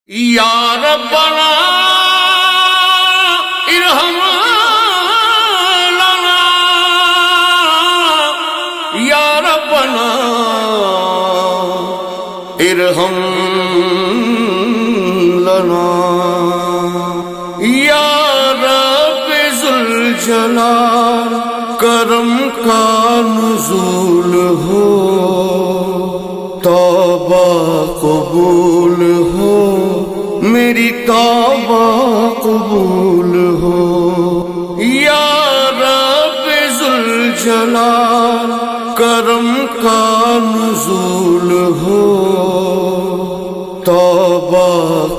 या रब्बना इरहम लना, या रब्बना इरहम लना, या रब्बे जुल जलाल करम का नुज़ूल हो, तौबा कबूल हो, मेरी तौबा कबूल हो। या रब्बे जुल जलाल करम का नुज़ूल हो, तौबा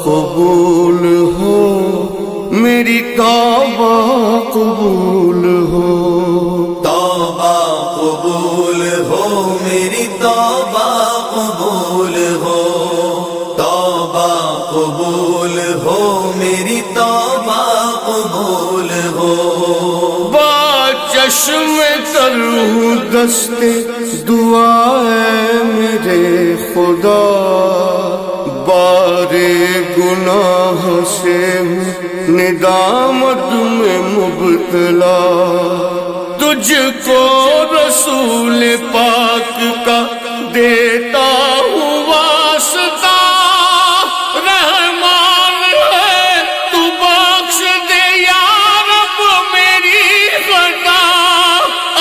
कबूल हो, मेरी तौबा कबूल हो। तौबा कबूल हो, मेरी तौबा कबूल हो, तौबा कबूल हो, मेरी तौबा कबूल हो। चश्मे तरहूँ दस्ते दुआ है मेरे खुदा, बारे गुनाह से निदामत में मुब्तला, तुझको रसूल पाक का देता हूँ वास्ता, रहमान है तू बख्श दे या रब मेरी खता,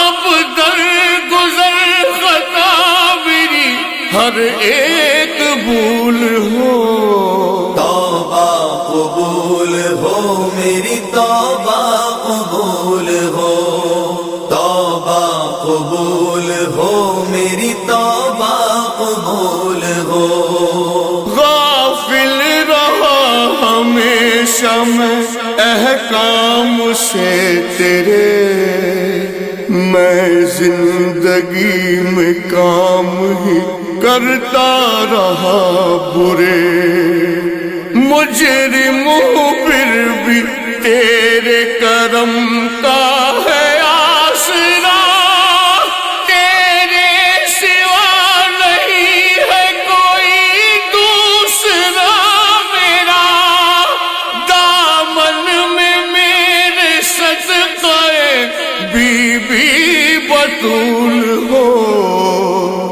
अब दर गुजर खता मेरी हर एक भूल हो। तौबा कबूल हो, मेरी तौबा कबूल हो, तौबा कबूल हो, मेरी तौबा कबूल हो। गाफिल रहा हमेशा मैं अहकाम से तेरे, मैं जिंदगी में काम ही करता रहा बुरे, मुजरिम हूँ फिर भी तेरे करम का है आसरा, तेरे सिवा नहीं है कोई दूसरा मेरा, दामन में मेरे सदक़े बीबी बतूल हो।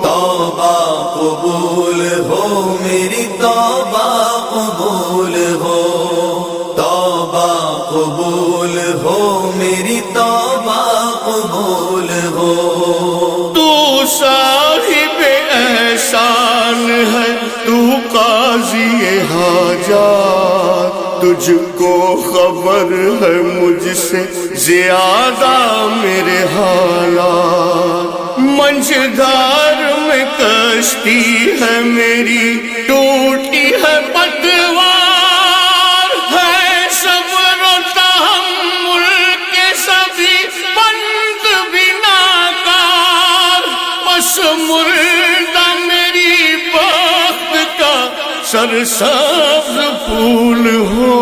तौबा कबूल हो, मेरी तौबा कबूल हो, तौबा कबूल हो, मेरी तौबा कबूल हो। तू साहिब एहसान है, तू काज़ी हाजात, तुझको खबर है मुझसे ज्यादा मेरे हालात, मंझधार में कश्ती है मेरी टूटी है पतवार, है सब्र तहम्मुल के सभी बंद बिनाकार, बस मुर्दा मेरी बख्त का सरसब्ज फूल हो।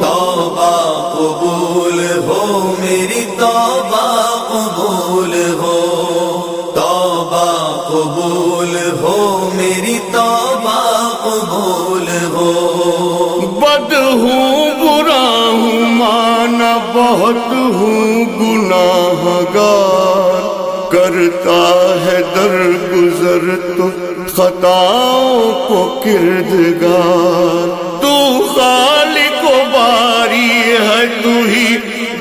तौबा कबूल हो, मेरी तौबा कबूल हो, तौबा कबूल हो, मेरी तौबा कबूल हो। बद हूँ बुरा हूँ माना बहुत हूँ गुनाहगार, करता है दरगुजर तो खताओं को किरदगार, तू खालिक व बारी है, तू ही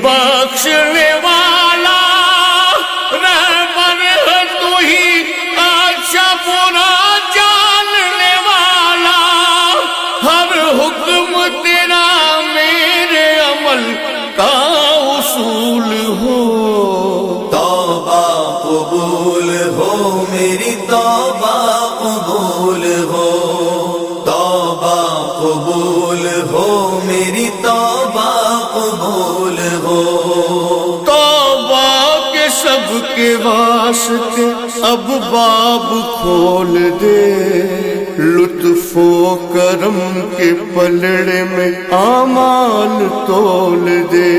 बख्शने वाला, रहबर है तू ही अच्छा बुरा जानने वाला, हर हुक्म तेरा मेरे अमल का उसूल हो। तौबा कबूल हो, मेरी तौबा कबूल हो, तौबा कबूल हो, मेरी तौबा कबूल हो। तौबा के सबके वास्ते अब बाब खोल दे, लुत्फो करम के पलड़े में आमाल तोल दे,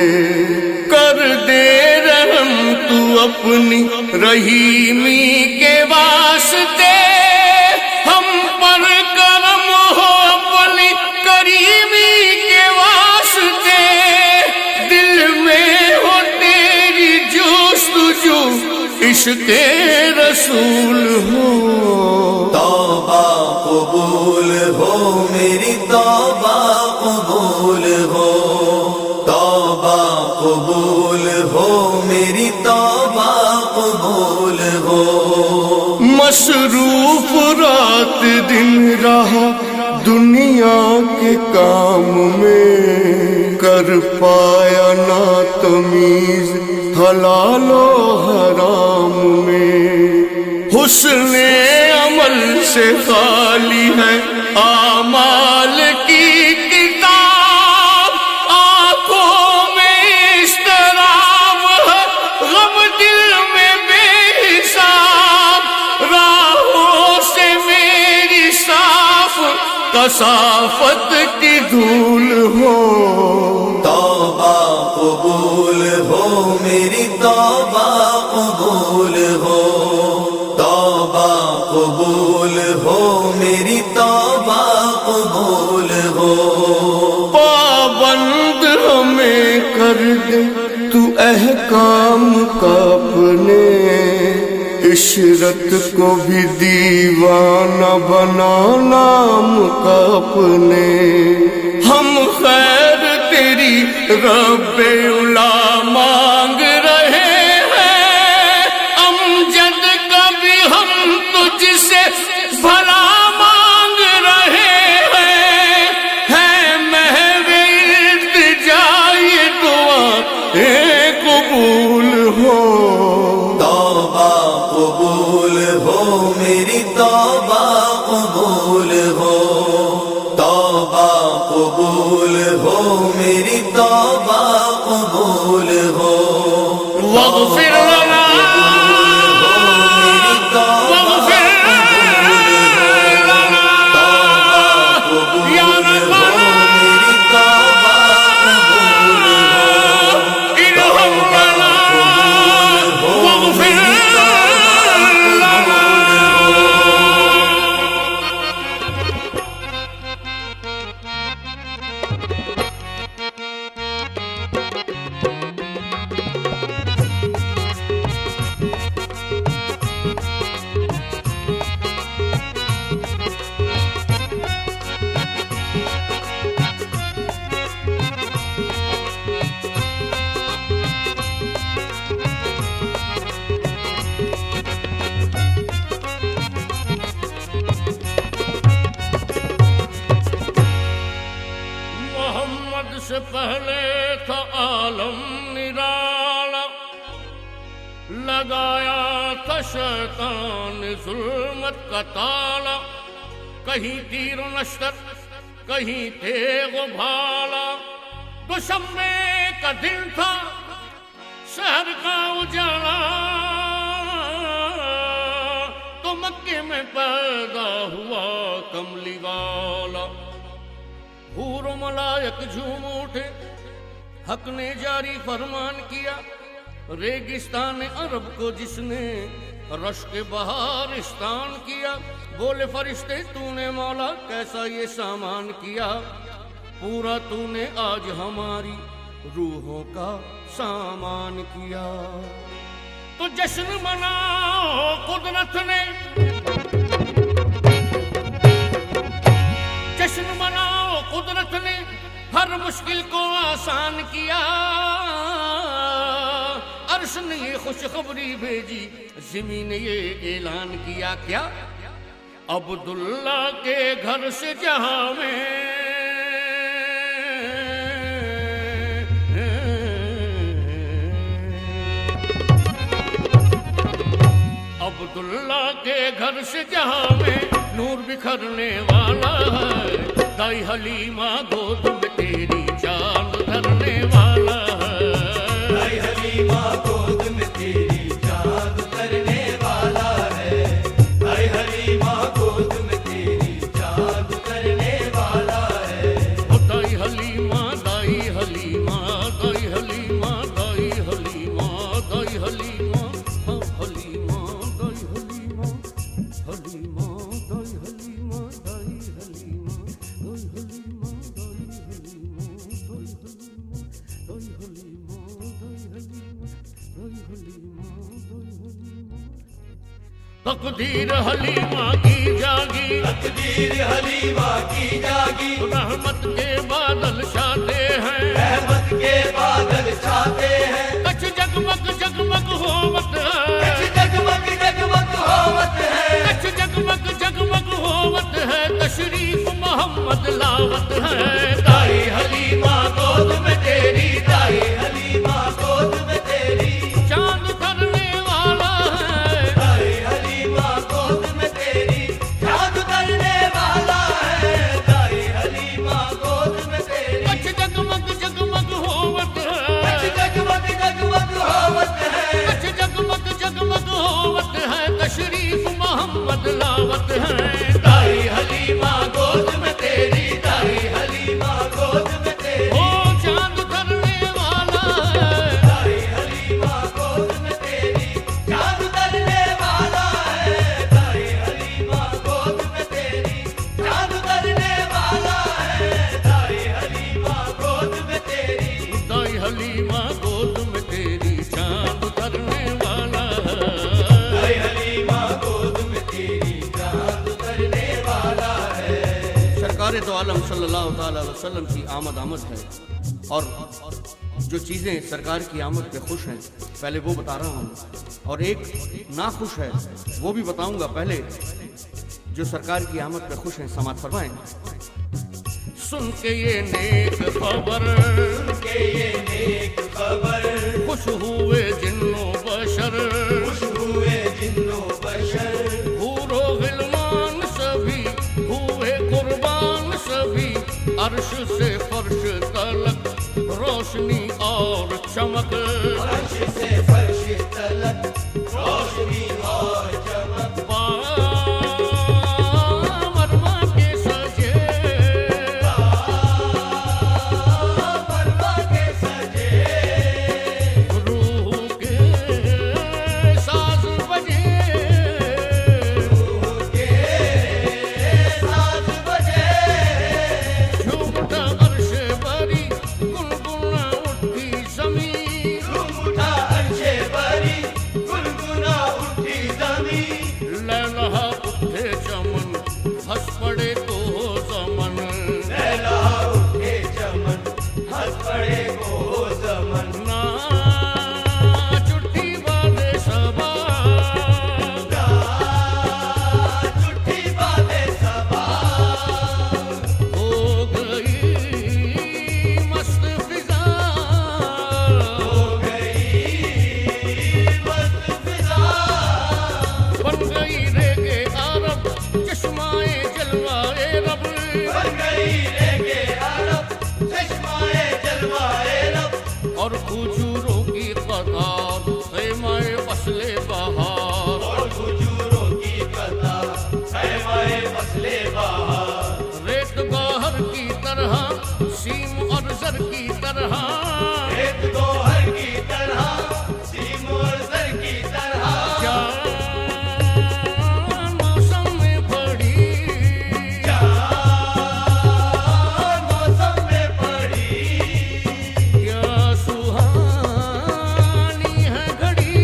कर दे रहम तू अपनी रहीमी के वास्ते, हम पर करम हो अपनी इश्क़े रसूल हो। तौबा कबूल हो मेरी तौबा कबूल हो, तौबा कबूल हो मेरी तौबा कबूल हो। मसरूफ रात दिन रहा दुनिया के काम में, कर पाया ना तमीज हलालो हराम में। हुस्ने अमल से खाली है आमाल की किताब, आंखों में इस्तराब है गम दिल में बेहिसाब। राहों से मेरी साफ कसाफत की धूल हो। तौबा कबूल हो मेरी तौबा कबूल हो, तौबा कबूल हो मेरी तौबा कबूल हो। पाबंद हमें कर दे तू अहकाम का अपने, इशरत को भी दीवाना बना नाम का अपने। हम खैर तेरी रब्बे उला मांग रहे हैं, अमजद का भी हम तुझसे भला मांग रहे हैं। है महवे इल्तिजा ये दुआ कबूल हो। तौबा कबूल हो मेरी तौबा कबूल हो, तौबा कबूल हो मेरी तौबा कबूल हो। वग़फ़िर लना से पहले था आलम निराला, लगाया था शैतान जुल्मत का ताला। कहीं तीर नश्तर कहीं तेग भाला, दुशम्मे का दिन था शहर का उजाला। तो मक्के में पैदा हुआ कमली वाला, हूर मलायक झूम उठे हक ने जारी फरमान किया। रेगिस्तान अरब को जिसने रश के बहारिस्तान किया, बोले फरिश्ते तूने मौला कैसा ये सामान किया। पूरा तूने आज हमारी रूहों का सामान किया। तो जश्न मनाओ कुदरत ने, जश्न मनाओ कुदरत ने हर मुश्किल को आसान किया। अर्श ने ये खुशखबरी भेजी, ज़मीन ने ये ऐलान किया। क्या अब्दुल्ला के घर से जहां में अब्दुल्ला के घर से जहां में नूर बिखरने वाला है। दाई हलीमा गोद में तेरी चांद धरने वाला है। दाई हलीमा गोद में तेरी चांद धरने वाला है। दाई हलीमा गोद में तेरी चांद धरने वाला है। दाई हलीमा दाई हलीमा दाई हलीमा दाई हलीमा दाई हलीमा हलीमा दाई हलीमा हलीमा दाई हलीमा दाई हलीमा दाई हलीमा दाई हलीमा। तकदीर हलीमा की जागी, तकदीर हलीमा की जागी, रहमत के बादल छाते हैं, रहमत के बादल छाते हैं, कछ जगमग जगमग होवत है, कछ जगमग जगमग होवत है, कछ जगमग जगमग होवत है, तशरीफ मोहम्मद लावत है। दाई हलीमा गोद में तेरी, दाई हलीमा गोद में तेरी, चांद करने वाला है, दाई हलीमा गोद में तेरी, चाँद करने वाला है, दाई हलीमा गोद में तेरी, कछ जगमग जगमग होवत कछ है, जगमग जगमग होवत है, कछ जगमग जगमग होवत है, तशरीफ मोहम्मद लावत है। दाई हलीमा गोद में तेरी, दाई हलीमा गोद में तेरी, ओ चांद करने वाला है, दाई हलीमा गोद में तेरी, चाँद करने वाला है, दाई हलीमा गोद में तेरी, चाँद करने वाला है, दाई हलीमा गोद में तेरी, दाई हलीमा गोद में तेरी, चांद करने वाला है। दाई हलीमा गोद में तेरी, चाँद करने वाला है। सरकार दो आलम सल्लल्लाहु अलैहि वसल्लम की आमद है, और जो चीज़ें सरकार की आमद पे खुश हैं पहले वो बता रहा हूँ, और एक नाखुश है वो भी बताऊंगा। पहले जो सरकार की आमद पे खुश हैं समात फरमाएं। सुन के ये नेक खबर, के ये नेक खबर, खुश हुए जिन्नो बशर, खुश हुए जिन्नो बशर, हूरो गिलमान सभी हुए कुर्बान सभी, अर्श से फर्श तलक रोशनी और चमक, अर्श से फर्श तलक रोशनी और चमक, मरमा के सजे, मरमा के सजे, रूह के साज बजे, रूह के साज बजे, झूमता अर्श बरी गुनगुना उठी ज़मीं, झूमता अर्श बरी गुनगुना उठी ज़मीं, लैला उठे चमन हंस पड़े तो ज़मन, लैला उठे चमन हंस पड़े को ज़मन, नाच उठी बादे सबा, झूठी बातें सबा, हो गई मस्त फिजा, हो गई मस्त फिजा, बन गई रेगे अरब चश्माए जलवाए रब, बन गई रेगे अरब चश्माए जलवाए लब, और खजूरों की कतार खेमाए फसले बहार, और खजूरों की कतार खैमाए फसले बहार, रेत गौहर की तरह सीम और जर की तरह, रेत गोहर की तरह सीम और जर की तरह, क्या मौसम में पड़ी, मौसम में पड़ी, क्या सुहानी है घड़ी,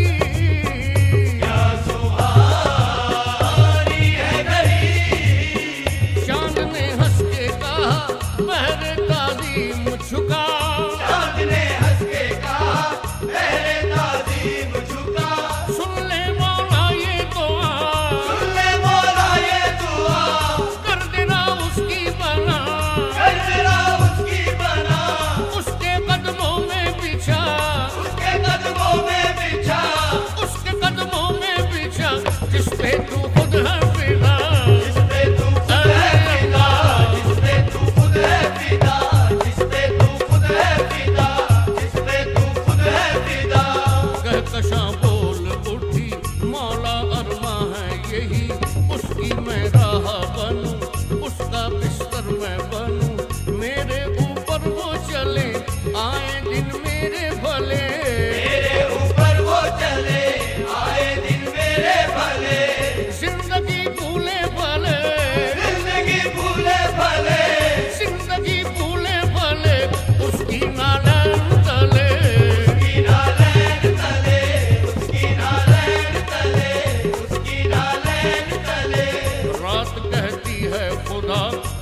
क्या सुहानी है घड़ी, चांद ने हंस के कहा पहरे ताज़ीम झुका, चाँद ने हंस के कहा पहले ताज़ीम झुका, सुन ले मौला ये दुआ, सुन ले मौला ये दुआ, कर देना उसकी बना, कर तेरा उसकी बना, उसके कदमों में बिछा, उसके कदमों में बिछा, उसके कदमों में बिछा, जिस पे तू खुद है फिदा, जिस पे तू खुद है फिदा, जिस पे तू खुद है फिदा, जिस पे तू खुद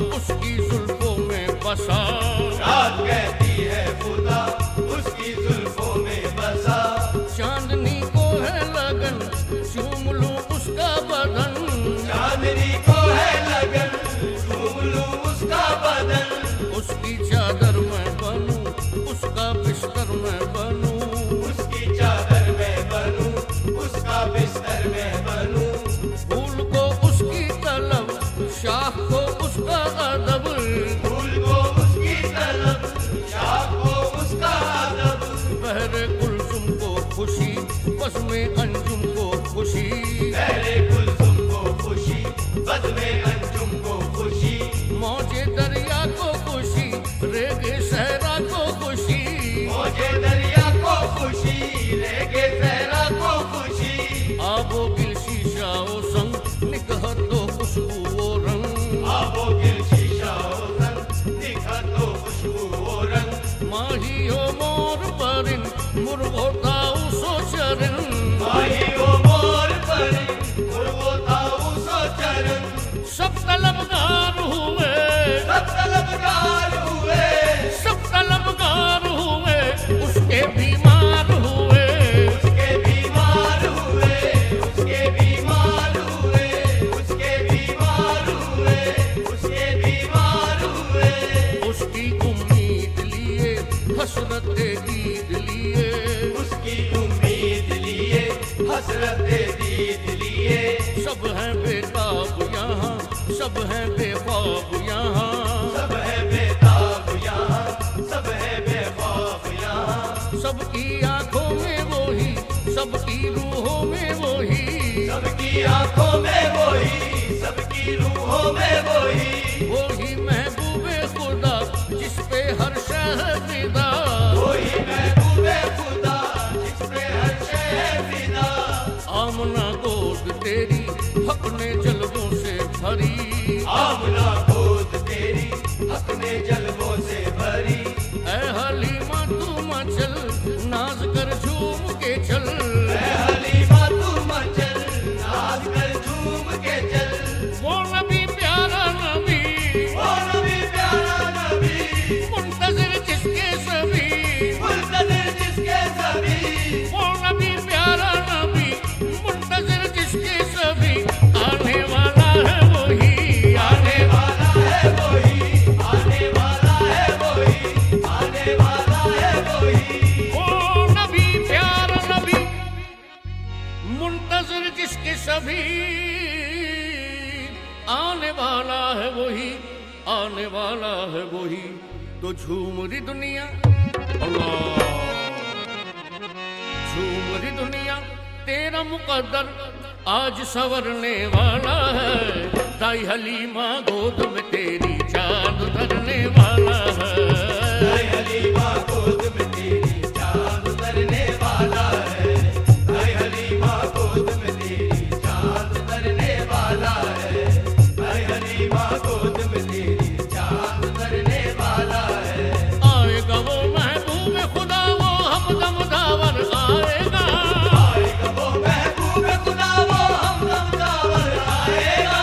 उसकी जुल्फों में बसा। रात कहती है खुदा उसकी जुल्फों में बसा। चांदनी को है लगन चूम लूं उसका बदन। चांदनी को है लगन चूम लूं उसका बदन। उसकी चादर में बनूं उसका बिस्तर में बनूं। उसकी चादर में बनूं उसका बिस्तर में बनूं। फूल को उसकी तलब शाख को उसका अदब। फूल को उसकी तलब शाख को उसका अदब। बहरे कुलसुम को खुशी बस में अंजुम को खुशी। बहरे कुलसुम को खुशी बद में अंजुम को खुशी। मौजे दरिया को खुशी रेगे सहरा को खुशी। मौजे दरिया को खुशी रेगे सहरा को खुशी। आबो गिल शीशा ओ संग निकहत तो खुशबू ओ रंग। आबो गिल शीशा ओ संग निकहत तो खुशबू ओ रंग। माही ओ मोर परिन मुर्गो ताऊ सो चरण। माही ओ मोर परिन मुर्गो ताऊ सो चरण। सब तलबगार हुए सब तलबगार हुए। सब तलबगार हुए उसके बीमार हुए। उसके बीमार हुए। उसके बीमार हुए। उसके बीमार हुए। उसके बीमार हुए। उसकी उम्मीद लिए हसरत दीद लिए। उसकी उम्मीद लिए हसरत दीद लिए। सब हैं बेताब यहाँ सब हैं बेख्वाब यहाँ। सब है बेताब यहाँ सब है बेखौफ यहाँ। सबकी आंखों में वही सबकी रूहों में वही। सबकी आंखों में वही सबकी रूहों में वही। वही महबूबे खुदा जिस पे हर शह फिदा। वही महबूबे खुदा जिस पे हर शय फिदा। आमना गोद तेरी अपने जलवों से भरी। आमना गोद तेरी अपने जलवों से भरी। ऐ हलीमा तू मचल नाज कर झूम के चल। ऐ हलीमा तू मचल नाच कर झूम के चल। वो नबी प्यारा नबी ओ नबी प्यारा नबी मुंतज़िर जिसके सभी। मुंतज़िर जिसके सभी। वो नबी प्यारा नबी मुंतज़िर जिसके सभी। आने वाला है वही आने वाला है वही। आने वाला है वही। आने वाला है वही। वो नबी प्यारा नबी मुंतज़िर जिसके सभी। आने वाला है वही आने वाला है वही। तो झूम रही दुनिया अल्लाह झूम रही दुनिया तेरा मुकद्दर आज संवरने वाला है। दाई हलीमा गोद में तेरी चांद धरने वाला है। दाई हलीमा गोद में तेरी चांद उतरने वाला है। दाई हलीमा गोद में तेरी चांद उतरने वाला है। दाई हलीमा गोद में तेरी चांद उतरने वाला है। आएगा वो महबूब खुदा वो हमदम दावर आएगा। आएगा वो महबूब खुदा वो हमदम दावर आएगा।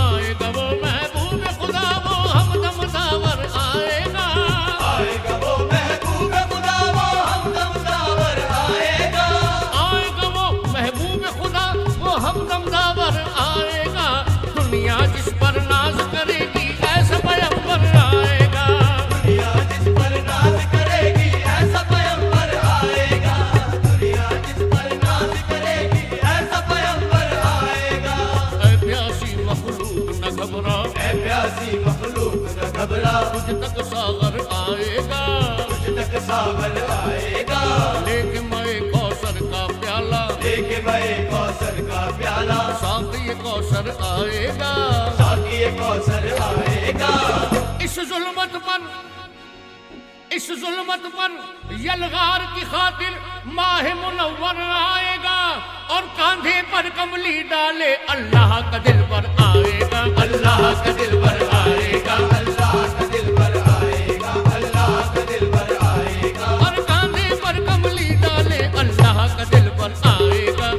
आएगा वो महबूब खुदा वो हमदम दावर आएगा। आएगा वो महबूब खुदा वो हमदम दावर आएगा। आएगा वो महबूब खुदा वो हमदम दावर आएगा। दुनिया जिस पर नाज करेगी ऐसा पैगंबर आएगा। दुनिया जिस पर नाज करेगी ऐसा पैगंबर आएगा। दुनिया जिस पर नाज करेगी ऐसा पैगंबर आएगा। ऐ प्यासी मखलूक न घबरा ऐ प्यासी मखलूक न घबरा। तुझ तक सागर आएगा। तुझ तक सावन आएगा। लेके मैं कौसर का प्याला लेके मैं कौसर का प्याला। साथी कौसर आएगा। साथी कौसर आएगा। इस जुल्मत पर यलगार की खातिर माह मुनव्वर आएगा। और कांधे पर कमली डाले अल्लाह का दिल पर आएगा। अल्लाह का दिल पर आएगा। अल्लाह का दिल पर आएगा। अल्लाह का दिल पर आएगा। और कांधे पर कमली डाले अल्लाह का दिल पर आएगा।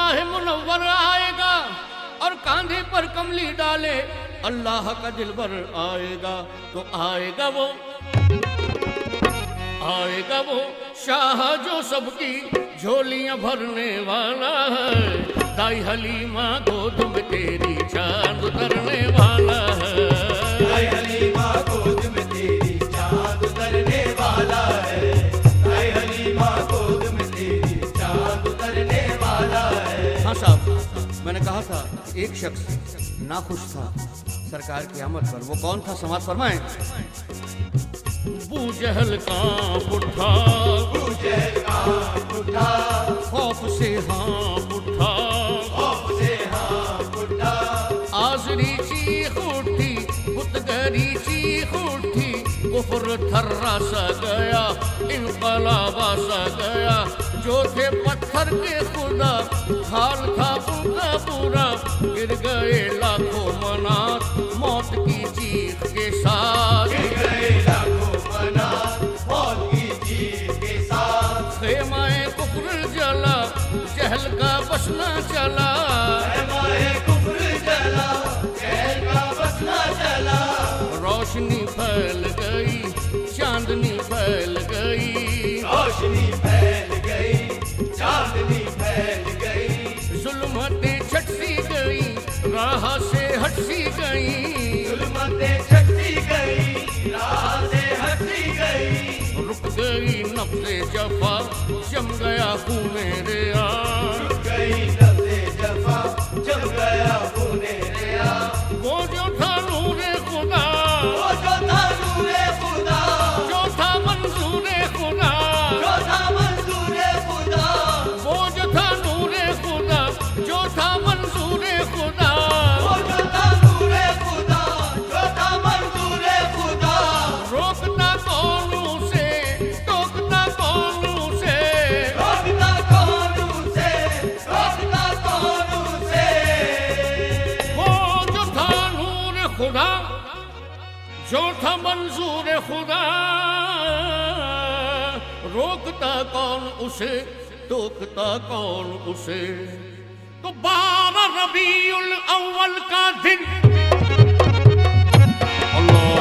माह मुनव्वर आएगा और कांधे पर कमली डाले अल्लाह का दिलबर आएगा, तो आएगा वो शाह जो सबकी झोलियां भरने वाला है। दाई हलीमा गोद में तेरी चांद उतरने वाला है। दाई हलीमा गोद में तेरी चांद उतरने वाला है। दाई हलीमा गोद में तेरी चांद उतरने वाला है। हाँ साहब, मैंने कहा था एक शख्स नाखुश था सरकार की आमद पर। वो कौन था? समाज फरमाएं। बूजहल कांप उठा, बूजहल कांप उठा, खौफ से हाँफ उठा, खौफ से हाँफ उठा। आजरी चीख उठी, बुतगरी चीख उठी, कुफ्र थर्रा सा गया, इनकलाबा सा गया। जो थे पत्थर के खुदा, हाल था उनका बुरा, गिर गए लाखों मनात मौत की चीख के साथ। गिर गए लाखों मनात मौत की चीख के साथ। खेमाए कुफ्र जला, जहल का बसना चला, खेमाए कुफ्र जला, जहल का बसना चला। रोशनी फैल गई, चांदनी फैल गई, रोशनी फैल गई, चांदनी फैल गई। जुल्मतें छटती गई, राह से हटती गई, जुल्मतें छटती गई, राह से हटती गई। रुक गई नफ्से जफा, जम गया खूने रिया, रुक गई नफ्से जफा, जम गया खूने रिया। वो जो था नूरे खुदा, वो जो था नूरे खुदा, जो था मंजूरे खुदा, जो था मंजूरे खुदा, वो जो था नूरे खुदा, जो था मंजूरे खुदा। वो जो था नूरे खुदा, जो था मंजूरे खुदा। रोकता कौन उसे, टोकता कौन उसे, रोकता कौन उसे, रोकता कौन उसे। वो जो था नूर खुदा, जो था मंजूर खुदा। रोकता कौन उसे, टोकता कौन उसे। तो 12 रबीउल अव्वल का दिन, अल्लाह,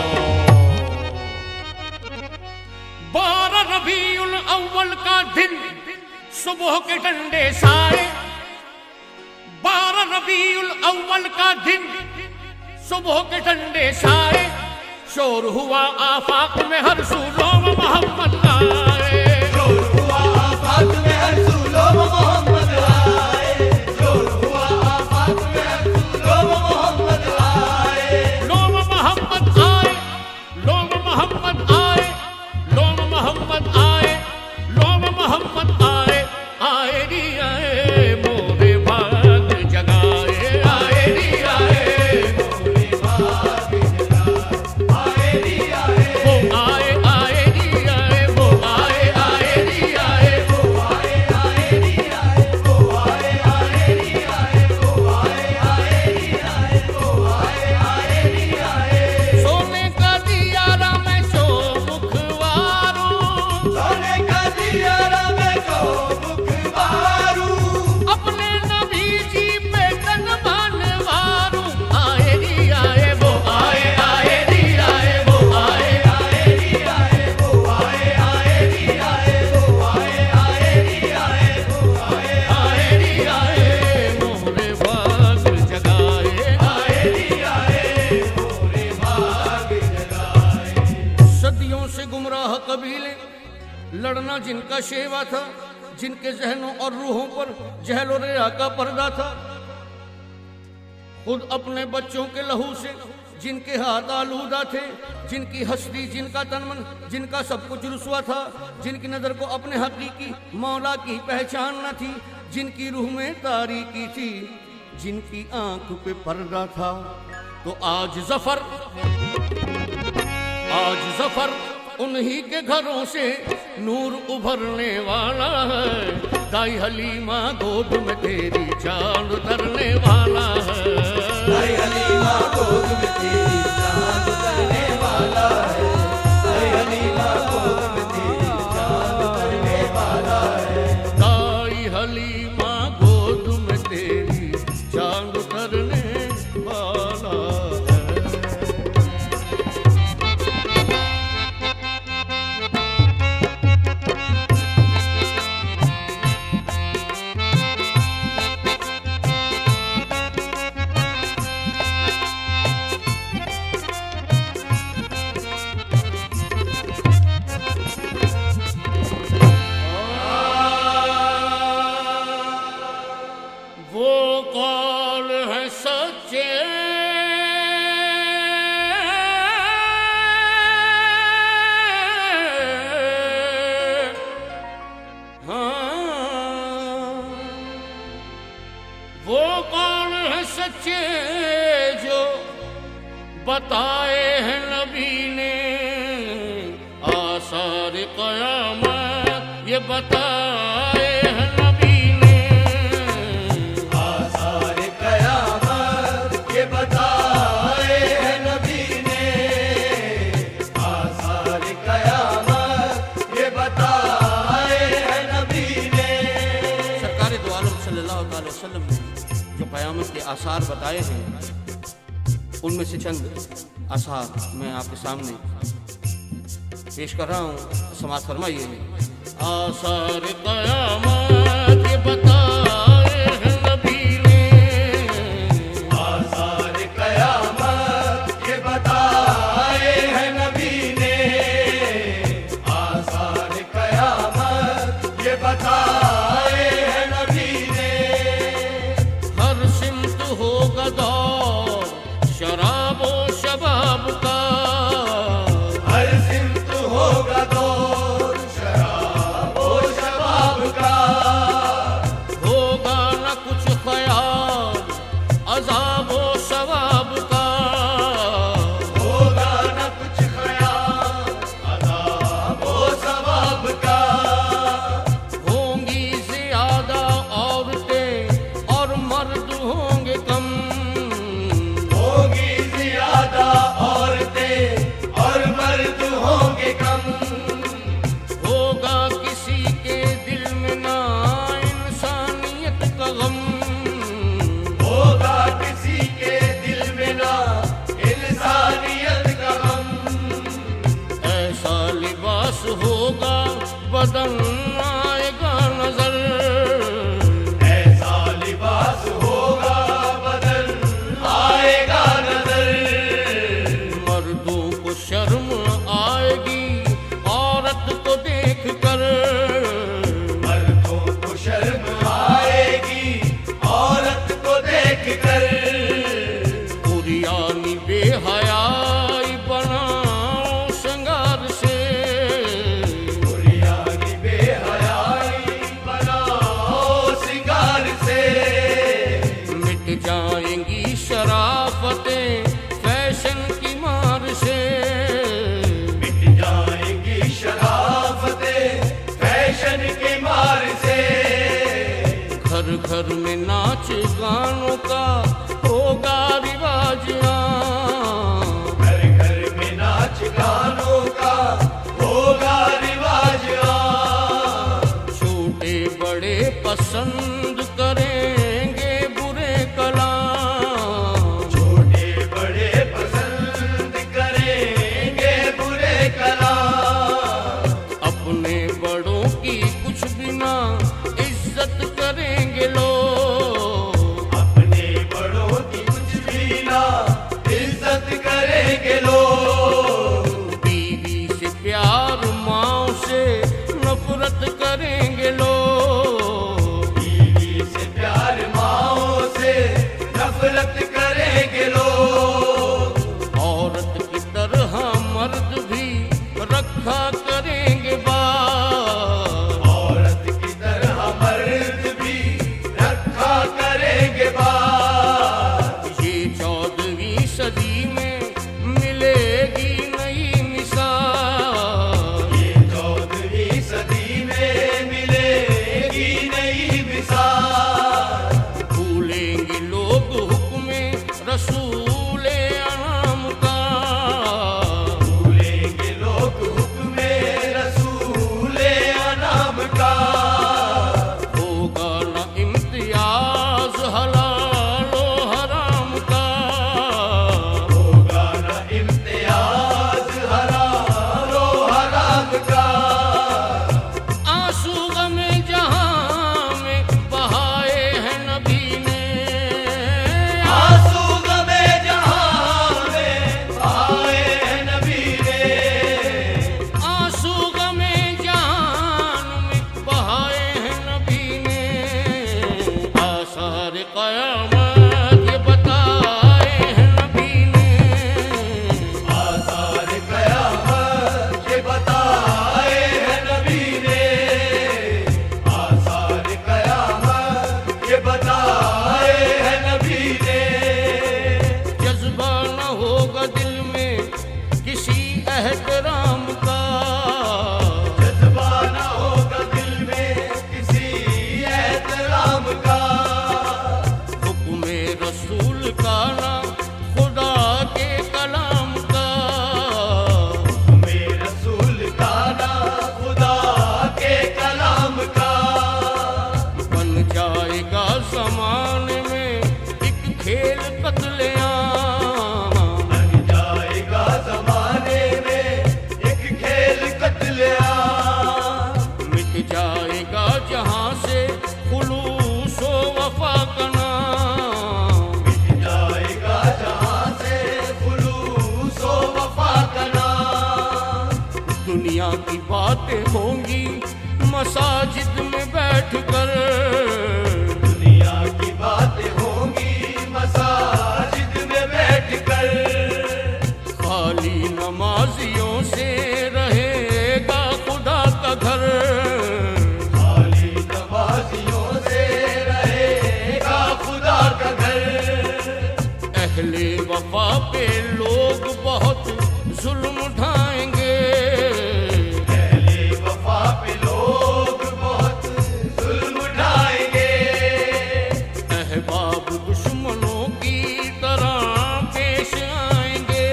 12 रबीउल अव्वल का दिन, सुबह के डंडे साए। 12 रबीउल अव्वल का दिन, सुबह के डंडे साए। शोर हुआ आफाक में हर सू लोग मोहम्मद आए। शोर हुआ आफाक में हर सू लोग मोहम्मद आए। शोर हुआ आफाक में हर सू लोग मोहम्मद आए। लोग मोहम्मद आए, लोग मोहम्मद आए, लोग मोहम्मद आए, लोग मोहम्मद आए। आए री आए मोरे भाग जगाए, आए री आए मोरे भाग जगाए, आए री आए। वो आए, आए री आए, वो आए, आए री आए, वो आए, आए री आए, वो आए, आए री आए, वो आए, आए री आए, वो आए, आए री आए। सोने का दियारा में चौमुखवारू, सोने का दियारा में चौमुखवारू। अपने नबी जी पे तन मानवारू। आए री आए, वो आए, आए री आए, वो आए, आए री आए, वो आए, आए री आए, वो आए, आए री आए, वो आए, आए री आए मोरे भाग जगाए। आए री आए, मोरे भाग जगाए। सदियों से गुमराह कबीले, लड़ना जिनका शेवा था, जिनके जहनों और रूहों पर जहल और रिया का पर्दा था। खुद अपने बच्चों के लहू से जिनके हाथ आलूदा थे, जिनकी हस्ती, जिनका तनमन, जिनका सब कुछ रुसवा था, जिनकी नजर को अपने हकीकी मौला की पहचान न थी, जिनकी रूह में तारीकी थी, जिनकी आंख पे पर्दा था। तो आज जफर उन्हीं के घरों से नूर उभरने वाला है। दाई हलीमा गोद में तेरी चांद उतरने वाला है। दाई हलीमा गोद में तेरी चांद उतरने वाला है। दाई हलीमा गोद में तेरी चांद उतरने वाला है। दाई हलीमा गोद में बताए हैं नबी ने आसार क़यामत, ये बताए हैं नबी ने आसार क़यामत, ये बताए हैं नबी ने आसार क़यामत, ये बताए हैं नबी ने। सरकार दो आलम सल्लल्लाहु अलैहि वसल्लम ने जो क़यामत के आसार बताए हैं, उनमें से चंद आसार मैं आपके सामने पेश कर रहा हूँ। समाअत फरमाइए। आसार क़यामत ये बताए हैं नबी ने आसार क़यामत, ये बताए हैं नबी ने आसार क़यामत, ये बताए हैं नबी ने। हर सिमत होगा दौर शराब व शबाब का, हर सिमत होगा दौर शराब व शबाब का। होगा न कुछ ख्याल अज़ाब व सवाब का, होगा न कुछ ख्याल अज़ाब व सवाब का। होंगी ज़्यादा औरतें और मर्द होंगे कम, होगी ज़्यादा औरतें और मर्द होंगे कम। होगा किसी के दिल में ना इंसानियत का गम, होगा किसी के दिल में ना इंसानियत का गम। ऐसा लिबास होगा बदन आएगा नजर, ऐसा लिबास होगा बदन आएगा नजर। मर्दों को शर्म आएगी औरत को देख कर, मर्दों को शर्म आएगी औरत को देख कर। कुरियानी बेहयाई बनाओ श्रृंगार से, कुरियानी बेहयाई बनाओ सिंगार से। मिट जाएंगी शराफतें फैशन की मार से, मिट जाएंगी शराफतें फैशन के मार से। घर घर में नाच गानों का होगा रिवाज आम, घर घर में नाच गानों का होगा रिवाज आम। छोटे बड़े पसंद करेंगे बुरे कलाम, छोटे बड़े पसंद करेंगे बुरे कलाम। अपने बड़ों की कुछ बिना इज्जत करेंगे लोग, अपने बड़ों की कुछ भी ना इज्जत करेंगे लोग। बीवी से प्यार माँ से नफरत करेंगे लोग, होगा दिल में किसी एहतराम का, जज्बा न होगा दिल में किसी एहतराम का, हुक्म रसूल का ना खुदा के कलाम का, मेरे रसूल का ना खुदा के कलाम का, बन जाएगा ज़माने में एक खेल कत्लेआम, बन जाएगा ज़माने में एक खेल कत्लेआम, मिट जाएगा जहां से खुलूस व वफा का नाम, मिट जाएगा जहां से खुलूस व वफा का नाम, दुनिया की बातें होंगी मसाजिद में बैठकर, दुनिया की बातें होंगी मसाजिद में बैठकर, खाली नमाजियों से रहेगा खुदा का घर, खाली नमाजियों से रहेगा खुदा का घर, अहले वफा पे लोग बहुत जुल्म ढाएंगे, पहले वफा पे लोग बहुत जुल्म ढाएंगे, अहबाब दुश्मनों की तरह पेश आएंगे,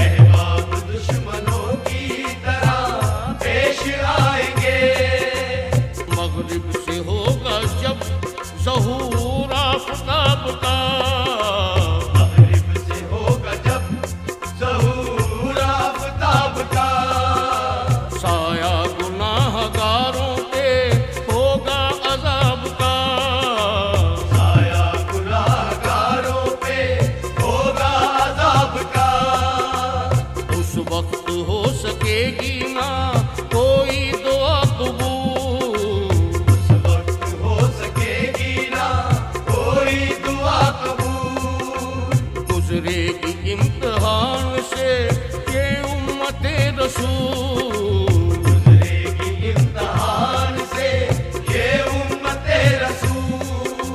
अहबाब दुश्मनों की तरह पेश आएंगे, मगरिब से होगा जब ज़हूर आफ़ताब का, मगरिब से होगा जब ज़हूर आफ़ताब का, साया गुनाहगारों पे होगा अज़ाब का, साया गुनाहगारों पे होगा अज़ाब का, उस वक्त हो सकेगी ना कोई दुआ कबूल, उस वक्त हो सकेगी ना कोई दुआ कबूल, गुजरेगी इम्तिहान से ये उम्मते रसूल, गुजरेगी इम्तिहान से ये उम्मते रसूल,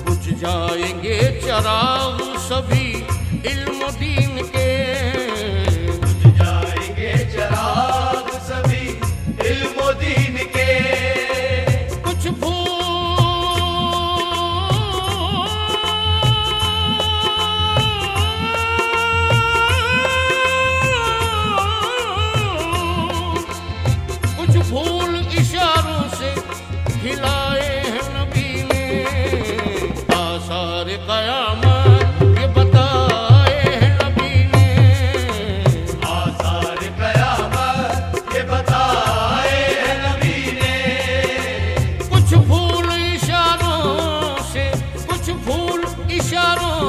बुझ जाएंगे चराग सभी इल्म दीन के, बुझ जाएंगे चराग सभी इल्म दीन के, कुछ फूल इशारों से खिलाए हैं नबी ने, आसार क़यामत ये बताए हैं नबी ने, आसार क़यामत ये बताए हैं नबी ने, कुछ फूल इशारों से, कुछ फूल इशारों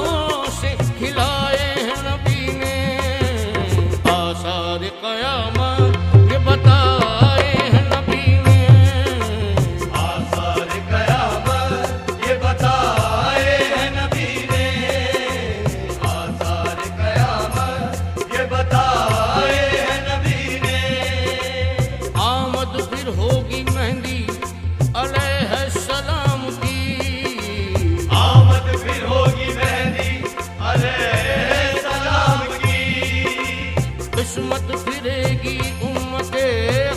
से खिलाए हैं नबी ने, आसार क़यामत ये बताए हैं नबी ने, आसार क़यामत ये बताए हैं नबी ने, आसार क़यामत ये बताए हैं नबी ने, आमद फिर होगी मेहंदी अलैहिस्सलाम की, आमद फिर होगी मेहंदी अलैहिस्सलाम की, किस्मत फिरेगी उम्मते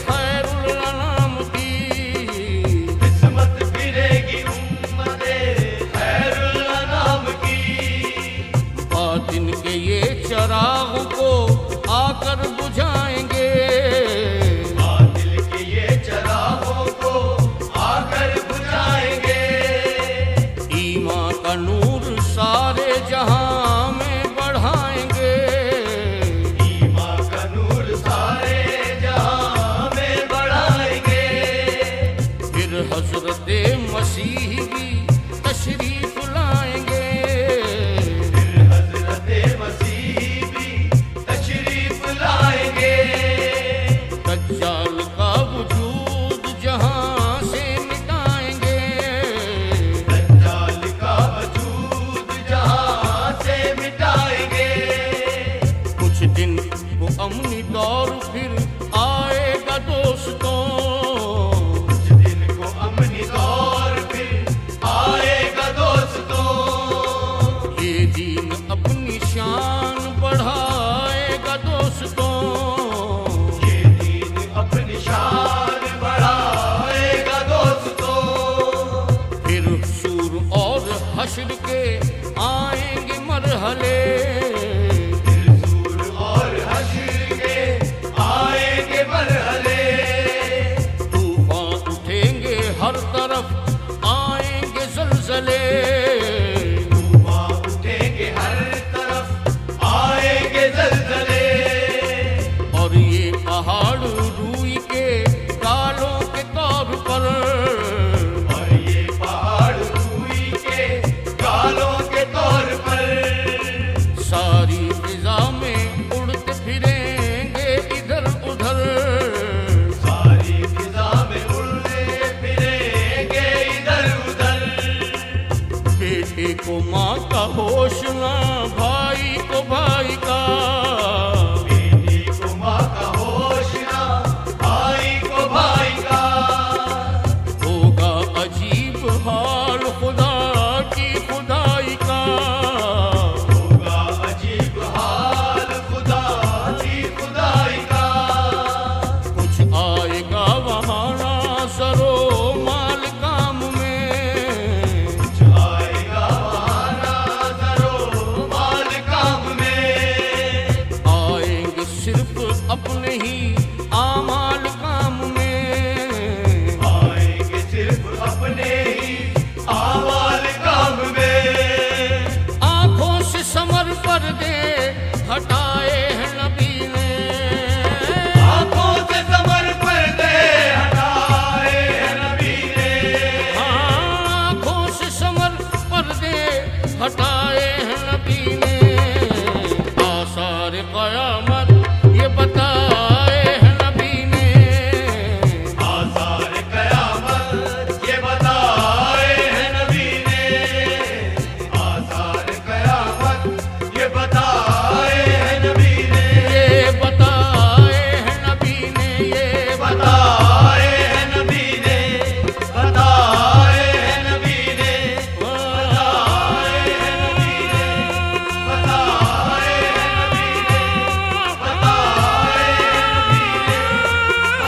खैरुल अनाम की, किस्मत फिरेगी उम्मते खैरुल अनाम की, बातिन के ये चराग को आकर बुझाएंगे, बातिल के ये चरागों को आकर बुझाएंगे, ईमान का नूर सारे जहां में बढ़ाएंगे, ईमान का नूर सारे जहां में बढ़ाएंगे, फिर हजरत मसीह भी तशरीफ लाएंगे, फिर हजरत मसीह भी तशरीफ लाएंगे, दज्जाल का वजूद जहां से मिटाएंगे, दज्जाल का वजूद जहां से मिटाएंगे, कुछ दिन वो अमनी दौर फिर आएगा दोस्तों, कुछ दिन को अमनी दौर फिर आएगा दोस्तों, ये दीन अपनी शान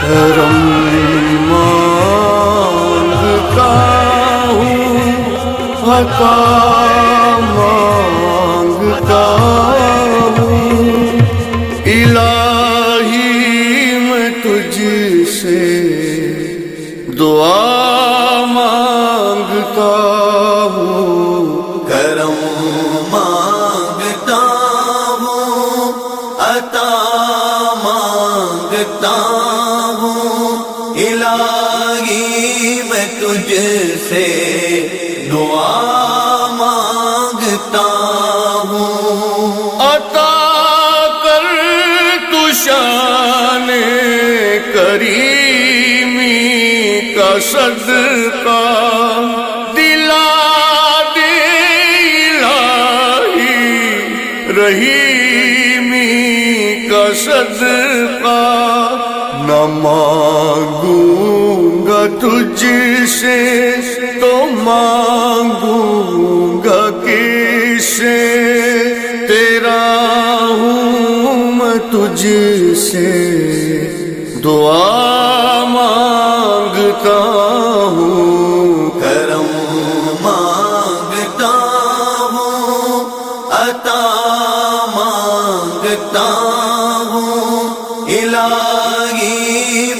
करम मांगता हूँ, अता मांगता हूँ। इलाही मैं तुझसे दुआ मांगता हूँ। करम मांगता हूँ, अता मांगता हूँ। इलाही मैं तुझसे दुआ मांगता हूँ। अता कर तू शान करीमी का सदका, दिला दे इलाही रहीमी का सदका। न मांगूंगा तुझसे तो मांगूंगा किससे, तेरा हूँ मैं तुझसे दुआ मांगता हूँ। करम मांगता हूँ, अता मांगता हूँ। इलाही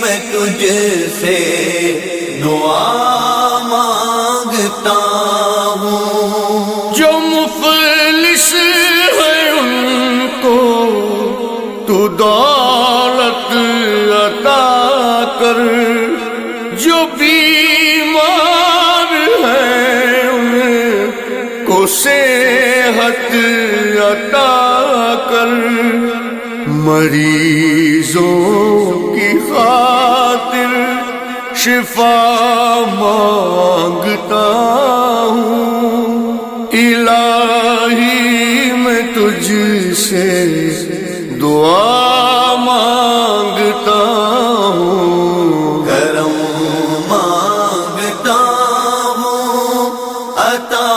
मैं तुझसे दुआ मांगता हूँ। जो मुफलिस है उनको तू दौलत अता कर, जो बीमार है उनको सेहत अता कर। मरीजों की खातिर शिफा मांगता हूँ। इलाही मैं तुझसे दुआ मांगता हूँ। करम मांगता हूँ, अता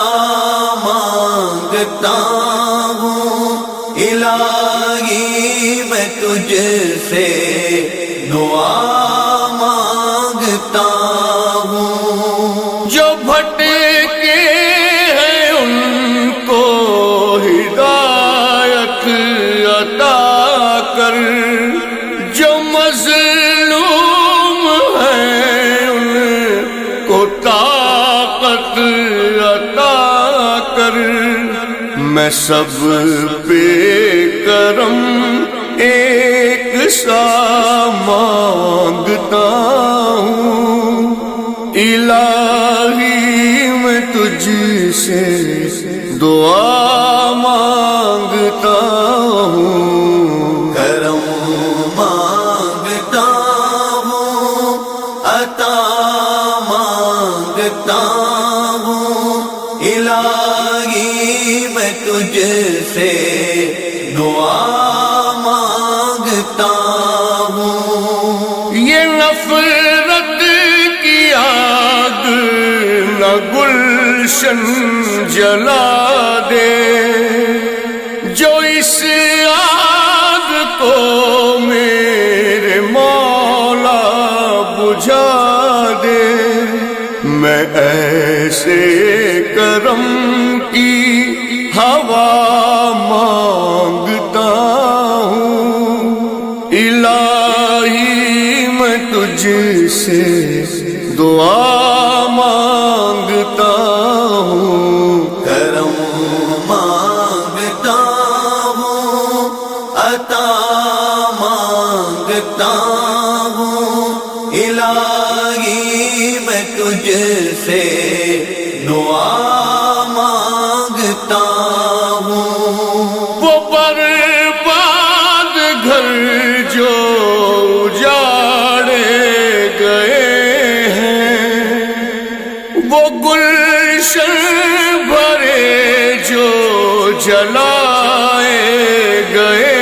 मांगता हूँ। इलाही मैं तुझसे दुआ मांगता हूँ। जो भटके हैं उनको हिदायत अता कर, जो मजलूम हैं उनको ताकत अता कर। मैं सब पे करम एक सा मांगता हूँ। इलाही मैं तुझसे दुआ मांगता हूँ। करम मांगता हूँ, अता मांगता हूँ। इलाही मैं तुझसे दुआ मांगता हूँ। ये नफरत की आग न गुलशन जला दे, जो इस आग को मेरे मौला बुझा दे। मैं ऐसे करम की हवा मांगता हूँ। इलाही मैं तुझसे दुआ मांगता हूँ। करम मांगता हूँ, अता मांगता हूँ। इलाही मैं तुझसे दुआ मांगता हूँ। वो बर्बाद घर जो उजाड़े गए हैं, वो गुलशन भरे जो जलाए गए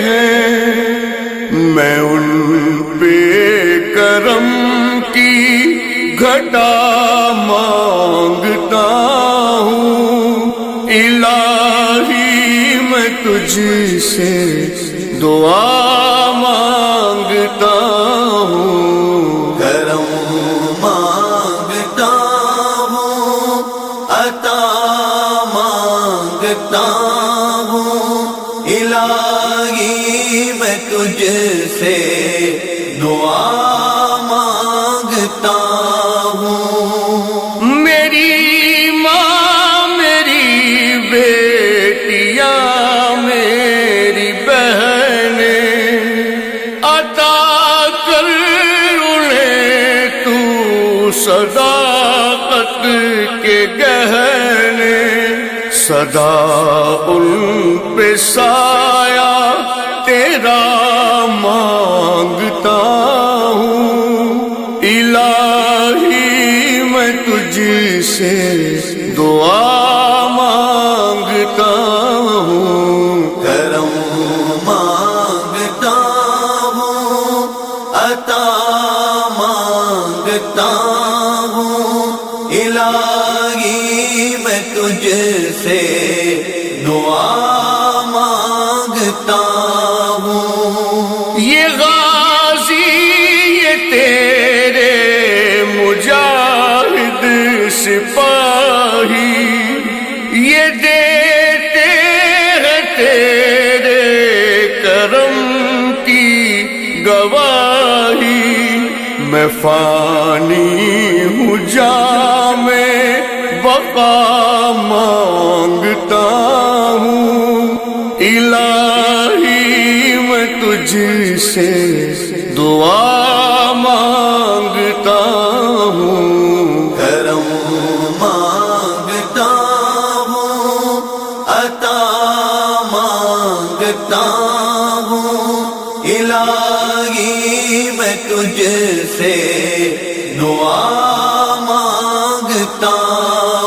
हैं। मैं उन पे करम की घटा मांगता हूँ। इलाही मैं तुझसे दुआ मांगता हूँ। मांगता हूँ इलाही मैं तुझसे दुआ मांगता हूँ। मेरी माँ मेरी बेटियाँ मेरी बहनें अता कर उन्हें तू सदाकत के गहने, सदा उन पे साया तेरा मांगता हूँ। इलाही मैं तुझसे दुआ मांगता हूँ। करम मांगता हूँ अता मांगता हूँ इलाही मैं तुझसे दुआ मांगता हूँ। ये गाजी ये तेरे मुजाहिद सिपाही ये देते हैं तेरे करम की गवाही। मैं फानी हूँ जामे बका मांगता हूँ। इलाही मैं तुझसे दुआ मांगता हूँ। करम मांगता हूँ अता मांगता हूँ इलाही मैं तुझसे दुआ मांगता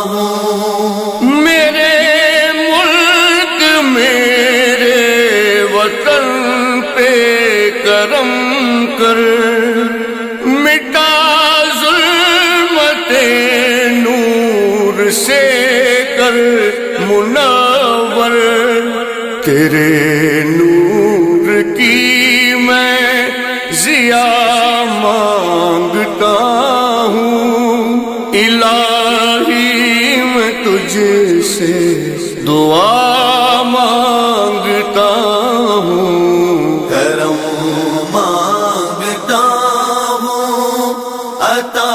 हूँ। मेरे मुल्क मेरे वतन पे करम कर, मिटा जुल्मते नूर से कर मुनव्वर। तेरे नूर की मैं जिया मांगता हूँ। इलाही मैं तुझसे दुआ मांगता हूँ। करम मांगता हूँ अता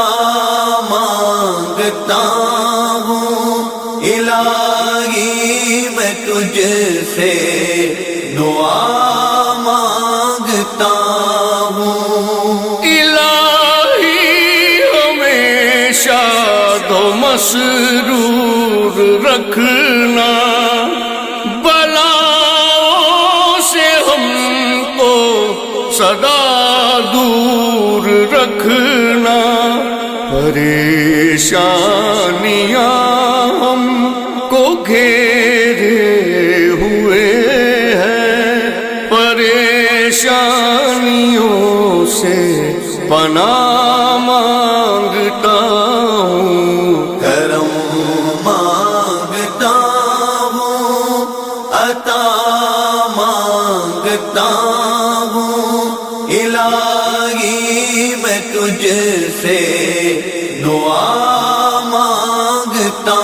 मांगता हूँ इलाही मैं तुझसे दुआ मांगता हूँ। इलाही हमेशा दो मसरूर रखना, बलाओं से हमको सदा दूर रखना। परेशानियां हमको घेरे हुए हैं, परेशानियों से पनाह मांगता हूँ। करम मांगता हूँ अता मांगता हूँ इलाही मैं तुझसे दुआ मांगता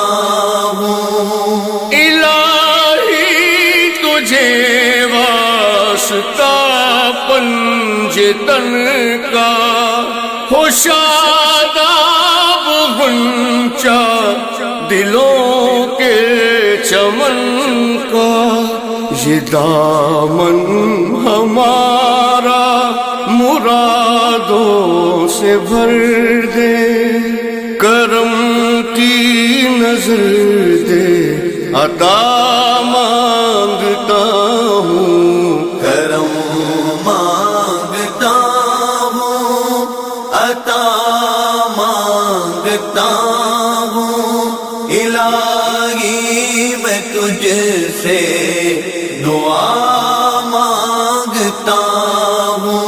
हूँ। इलाही तुझे वास्ता पंजतन का हो शादाब गुंचा दिलों के चमन का। ये दामन हमारा मुरादों से भर दे, करम की नजर दे अता मांगता हूँ। करम मांगता हूँ अता मांगता हूँ इलाही मैं तुझसे दुआ मांगता हूँ।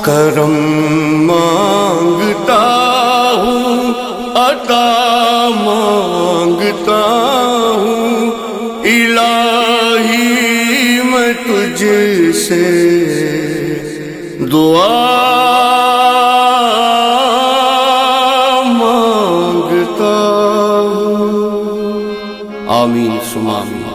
करम मांगता हूँ अता मांगता हूँ इलाही मैं तुझसे दुआ मांगता हूँ। आमीन सुमा आमीन।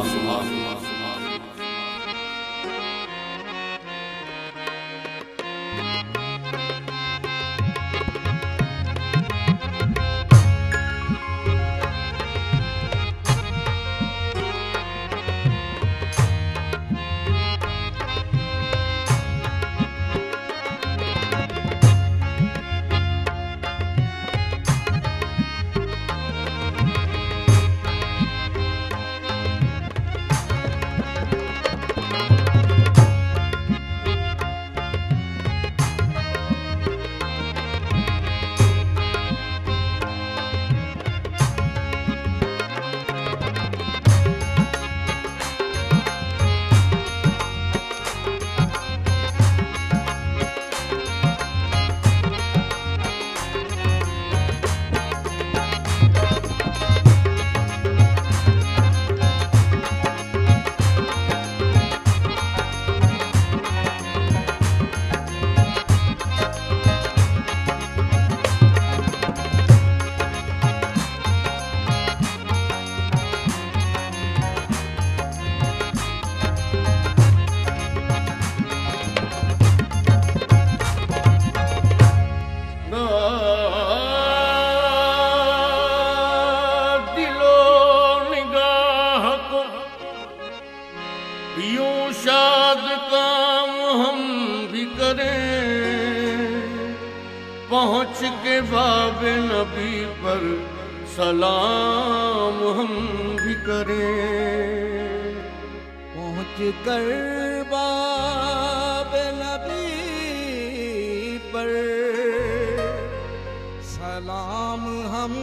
कुशाद काम हम भी करें, पहुँच के बाबे नबी पर सलाम हम भी करें। पहुँच कर बाबे नबी पर सलाम हम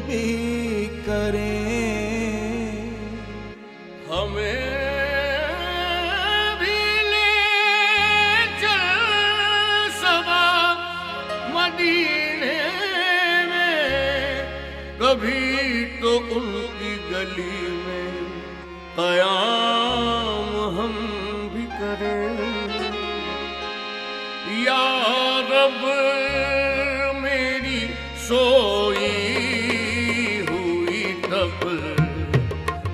भी करें। हमें भी ले चल सबा मदीने में, कभी तो उनकी गली में क़याम हम भी करें। या रब मेरी सोई हुई तब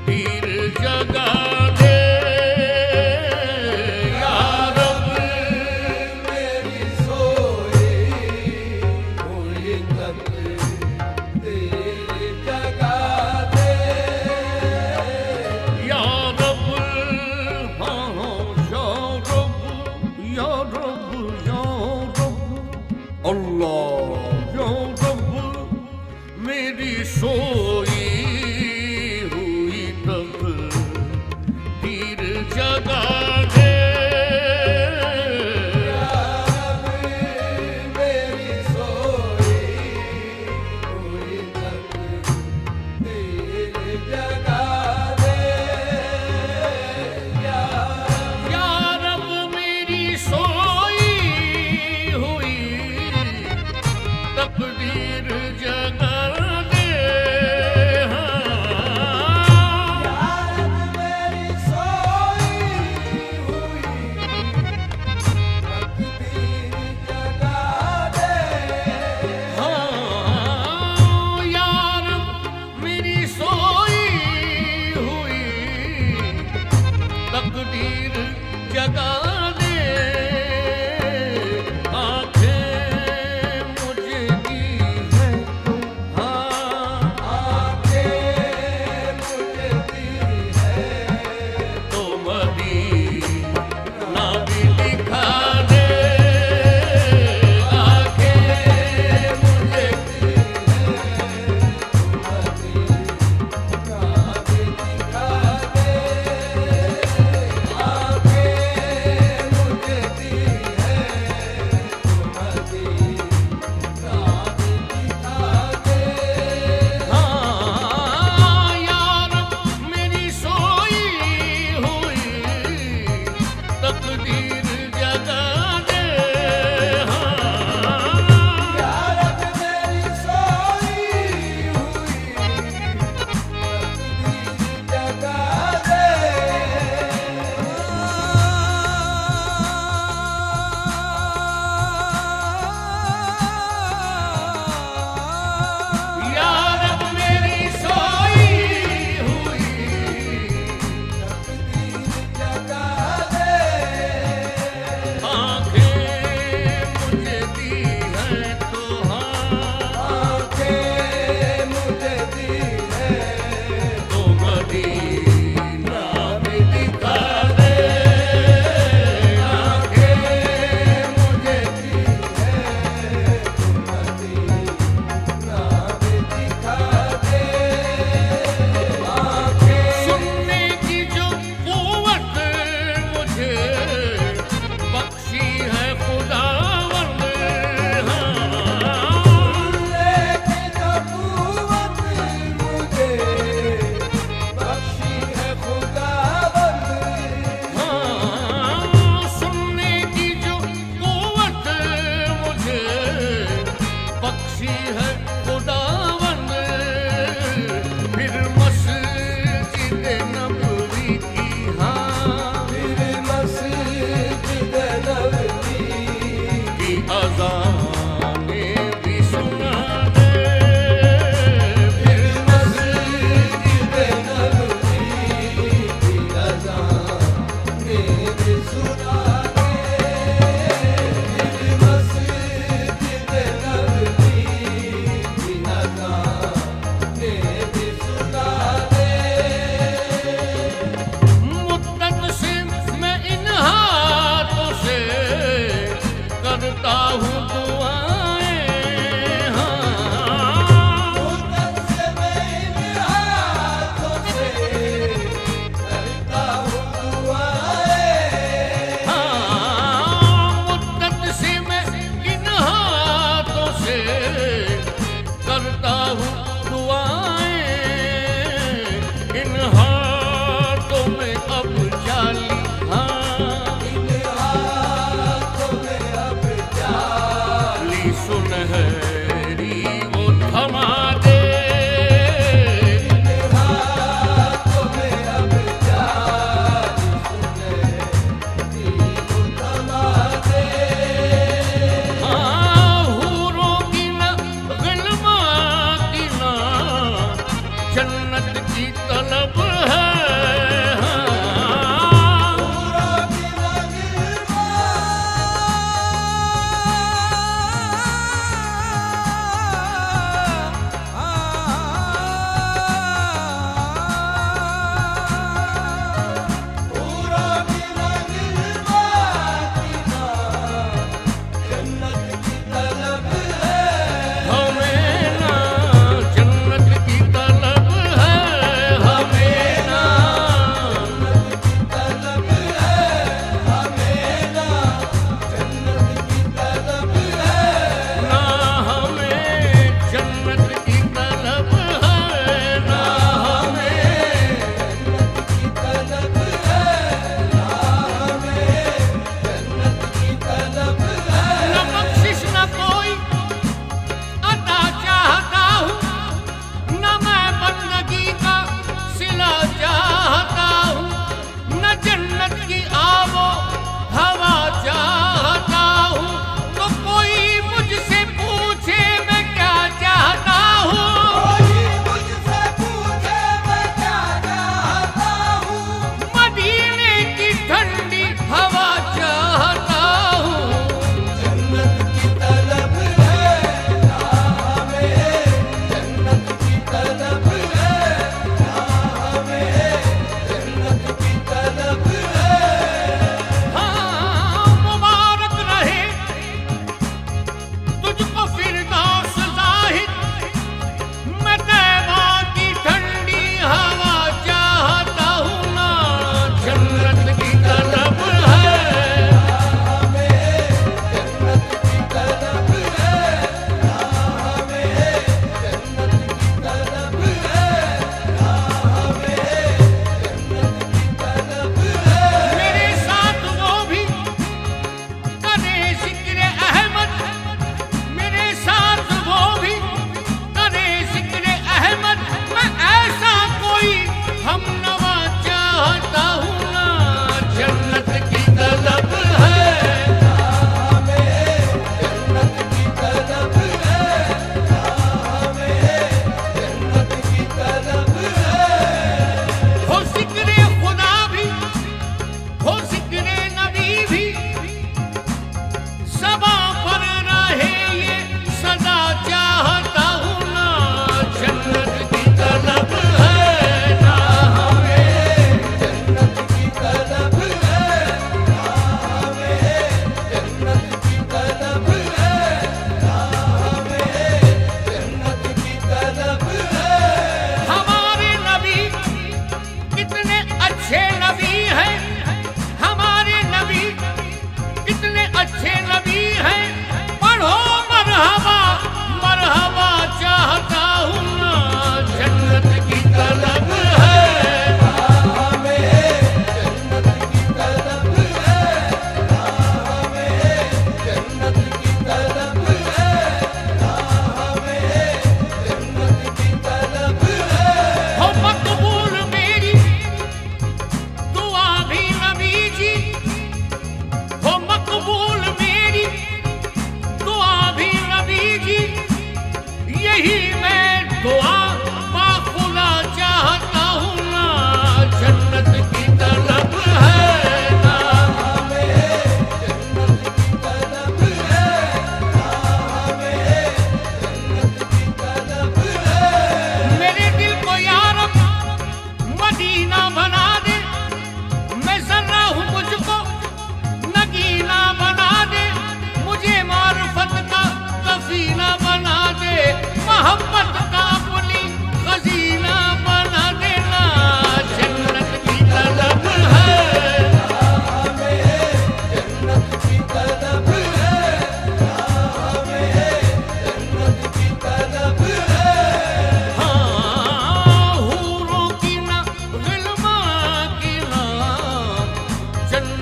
पीर जगा दे। या रब मेरी सोई हुई तक तेरी जगा दे। या रब, हाँ हाँ या रब अल्लाह या रब मेरी सोई हुई तब पीर जगा दे। मेरी सोई हुई तक तेरी जगा दे। या रब मेरी सोई हुई तकदीर जगा दे। मेरी सोई हुई तकदीर जगा दे। हाँ यार मेरी सोई हुई तकदीर जगा दे। आंखें मुझे दी है तो, हाँ आंखें मुझे दी है तो मदीना भी दिखा दे। आंखें मुझे दी दिखा दे। आंखें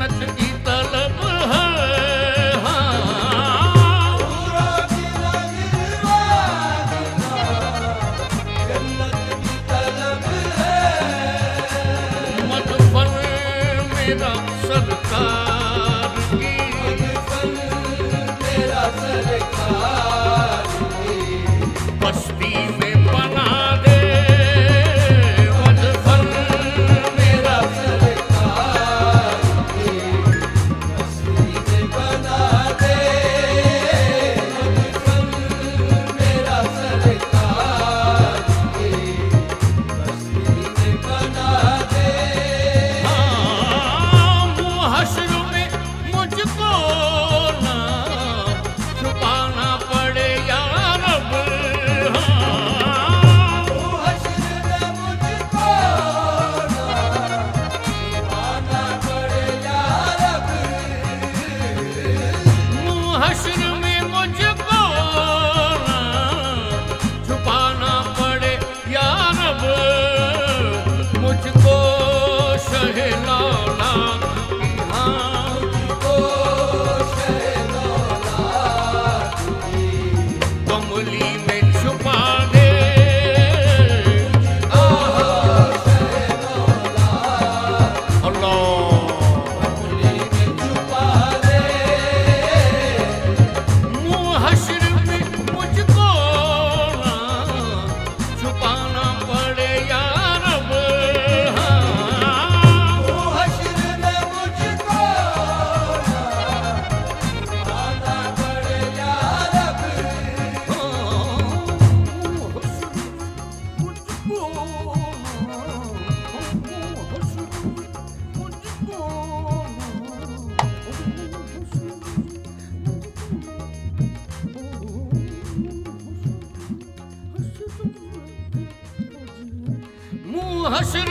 जन्नत की तलब है। हाँ, पूरा गिला गिरवाना जन्नत की तलब है। मदफन मेरा सरकार की, मदफन मेरा सरकार की बस्ती में बना दे। मदफन मेरा सरकार की बस्ती में बना दे। मदफन मेरा सरकार की बस्ती में बना दे। हश्र में मुझको ना छुपाना पड़े या रब। हश्र में मुझको ना छुपाना पड़े या रब। हश्र में मुझको ना छुपाना पड़े या रब। मुझको शहे लौला की हाँ, को शहदौला कमली में छुपा दे। अल्लाह छुपा दे। हश्र में मुझको ना छुपाना पड़े या रब। हश्र में मुझको ना छुपाना पड़े या रब। हश्र